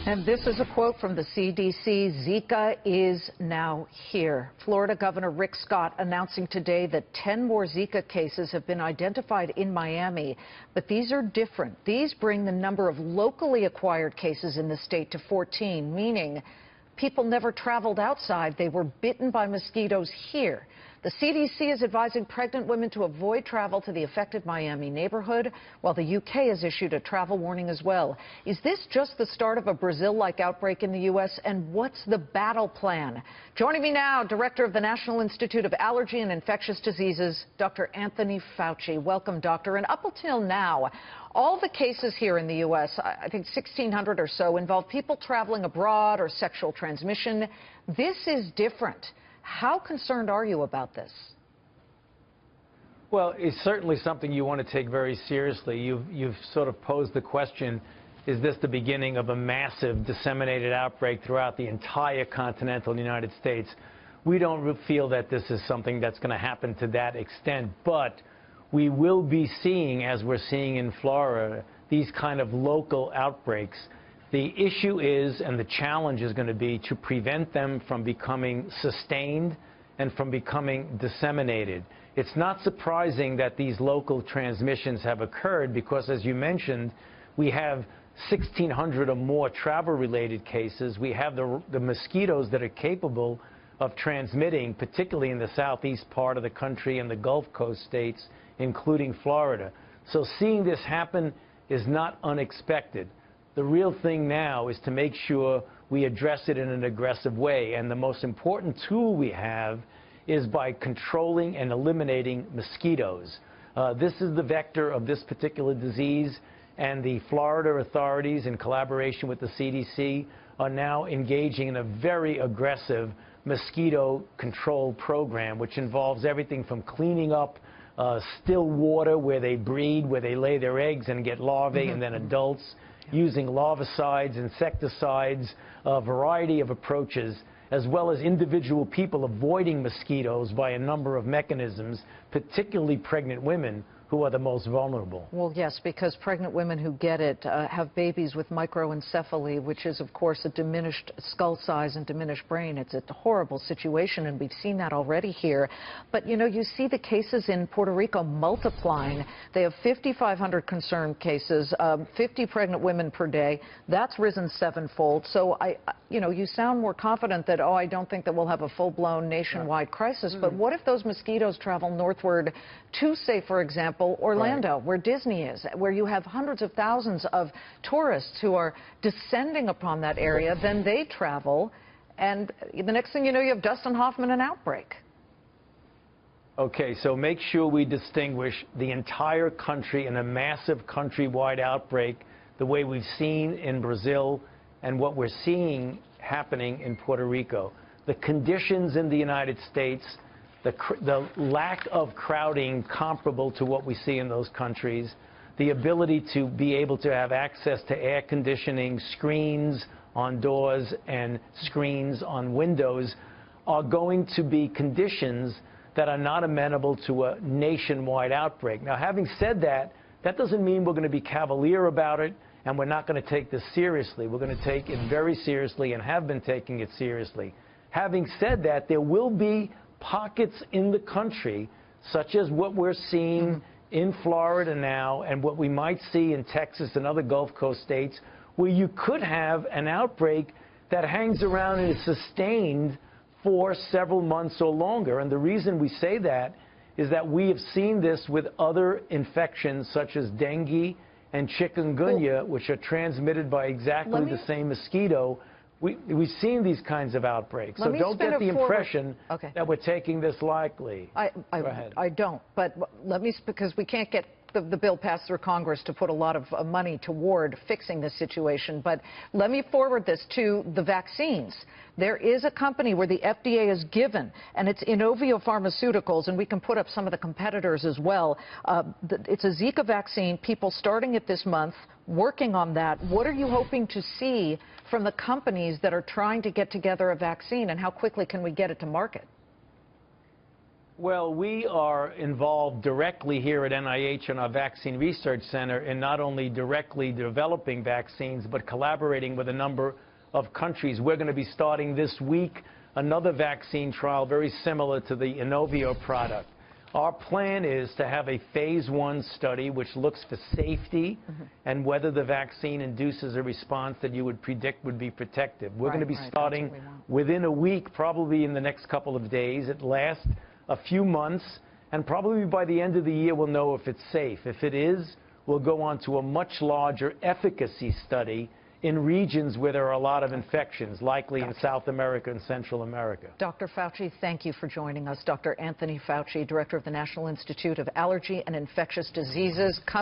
And this is a quote from the CDC. Zika is now here. Florida Governor Rick Scott announcing today that 10 more Zika cases have been identified in Miami. But these are different. These bring the number of locally acquired cases in the state to 14, meaning people never traveled outside. They were bitten by mosquitoes here. The CDC is advising pregnant women to avoid travel to the affected Miami neighborhood, while the UK has issued a travel warning as well. Is this just the start of a Brazil-like outbreak in the U.S., and what's the battle plan? Joining me now, Director of the National Institute of Allergy and Infectious Diseases, Dr. Anthony Fauci. Welcome, Doctor. And up until now, all the cases here in the U.S., I think 1,600 or so, involve people traveling abroad or sexual transmission. This is different. How concerned are you about this? Well, it's certainly something you want to take very seriously. You've sort of posed the question, is this the beginning of a massive disseminated outbreak throughout the entire continental United States? We don't feel that this is something that's going to happen to that extent, but we will be seeing, as we're seeing in Florida, these kind of local outbreaks. The issue is, and the challenge is going to be, to prevent them from becoming sustained and from becoming disseminated. It's not surprising that these local transmissions have occurred because, as you mentioned, we have 1,600 or more travel-related cases. We have the mosquitoes that are capable of transmitting, particularly in the southeast part of the country and the Gulf Coast states, including Florida. So seeing this happen is not unexpected. The real thing now is to make sure we address it in an aggressive way. And the most important tool we have is by controlling and eliminating mosquitoes. This is the vector of this particular disease, and the Florida authorities, in collaboration with the CDC, are now engaging in a very aggressive mosquito control program, which involves everything from cleaning up still water where they breed, where they lay their eggs and get larvae and then adults, using larvicides, insecticides, a variety of approaches, as well as individual people avoiding mosquitoes by a number of mechanisms, particularly pregnant women, who are the most vulnerable. Well, yes, because pregnant women who get it have babies with microencephaly, which is, of course, a diminished skull size and diminished brain. It's a horrible situation, and we've seen that already here. But, you know, you see the cases in Puerto Rico multiplying. They have 5,500 confirmed cases, 50 pregnant women per day. That's risen sevenfold. So, you know, you sound more confident that, oh, I don't think that we'll have a full-blown nationwide crisis. But what if those mosquitoes travel northward to, say, for example, Orlando, where Disney is, where you have hundreds of thousands of tourists who are descending upon that area? Then they travel, and the next thing you know, you have Dustin Hoffman, an outbreak. Okay, so make sure we distinguish the entire country in a massive countrywide outbreak, the way we've seen in Brazil and what we're seeing happening in Puerto Rico. The conditions in the United States, the lack of crowding comparable to what we see in those countries, the ability to be able to have access to air conditioning, screens on doors and screens on windows are going to be conditions that are not amenable to a nationwide outbreak. Now, having said that, that doesn't mean we're going to be cavalier about it and we're not going to take this seriously. We're going to take it very seriously and have been taking it seriously. Having said that, there will be pockets in the country, such as what we're seeing in Florida now and what we might see in Texas and other Gulf Coast states, where you could have an outbreak that hangs around and is sustained for several months or longer. And the reason we say that is that we have seen this with other infections such as dengue and chikungunya, which are transmitted by exactly the same mosquito. We've seen these kinds of outbreaks, so don't get the impression that we're taking this lightly. Go ahead. I don't, but let me, because we can't get the bill passed through Congress to put a lot of money toward fixing this situation, but let me forward this to the vaccines. There is a company where the FDA is given, and it's Inovio Pharmaceuticals, and we can put up some of the competitors as well. It's a Zika vaccine, people starting it this month, working on that. What are you hoping to see from the companies that are trying to get together a vaccine, and how quickly can we get it to market? Well, we are involved directly here at NIH and our Vaccine Research Center in not only directly developing vaccines, but collaborating with a number of countries. We're going to be starting this week another vaccine trial very similar to the Inovio product. Our plan is to have a phase 1 study which looks for safety and whether the vaccine induces a response that you would predict would be protective. We're going to be starting within a week, probably in the next couple of days. It lasts a few months, and probably by the end of the year we'll know if it's safe. If it is, we'll go on to a much larger efficacy study in regions where there are a lot of infections, likely in South America and Central America. Dr. Fauci, thank you for joining us. Dr. Anthony Fauci, Director of the National Institute of Allergy and Infectious Diseases.